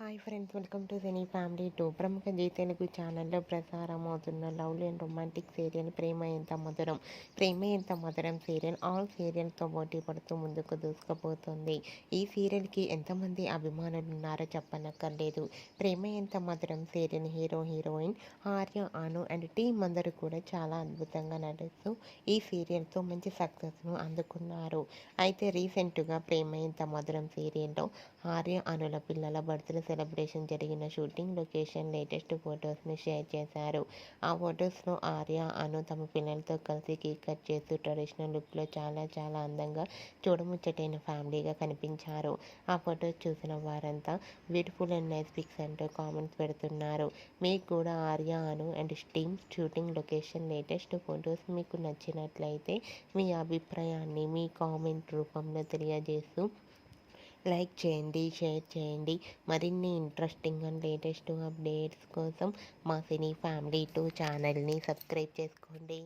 Hi friends, welcome to cine family two. ప్రముఖ G Telugu ఛానల్లో ప్రసారం అవుతున్న లవ్లీ అండ్ రొమాంటిక్ సీరియల్ ప్రేమ ఎంత మధురం. ప్రేమ ఎంత మధురం సీరియల్ ఆల్ సీరియల్తో పోటీ పడుతూ ముందుకు దూసుకుపోతుంది. ఈ సీరియల్కి ఎంతమంది అభిమానులు ఉన్నారో చెప్పనక్కర్లేదు. ప్రేమ ఎంత మధురం serial hero heroine Arya, Anu and team అందరూ కూడా చాలా అద్భుతంగా నడుస్తూ ఈ సీరియల్తో మంచి సక్సెస్ను అందుకున్నారు. అయితే రీసెంట్గా ప్రేమ ఎంత మధురం సీరియల్లో ఆర్య, అనుల పిల్లల బర్త్డే సెలబ్రేషన్ జరిగిన షూటింగ్ లొకేషన్ లేటెస్ట్ ఫొటోస్ని షేర్ చేశారు. ఆ ఫొటోస్లో ఆర్య, అను తమ పిల్లలతో కలిసి కేక్ కట్ చేస్తూ ట్రెడిషనల్ లుక్లో చాలా చాలా అందంగా చూడముచ్చటైన ఫ్యామిలీగా కనిపించారు. ఆ ఫొటోస్ చూసిన వారంతా బ్యూటిఫుల్ అండ్ నైస్ పిక్స్ అంటూ కామెంట్స్ పెడుతున్నారు. మీకు కూడా Arya, Anu and team shooting location latest photos మీకు నచ్చినట్లయితే మీ అభిప్రాయాన్ని మీ కామెంట్ రూపంలో తెలియజేస్తూ లైక్ చేయండి, షేర్ చేయండి. మరిన్ని ఇంట్రెస్టింగ్ అండ్ లేటెస్ట్ అప్డేట్స్ కోసం మా సినీ ఫ్యామిలీ టూ ఛానల్ని సబ్స్క్రైబ్ చేసుకోండి.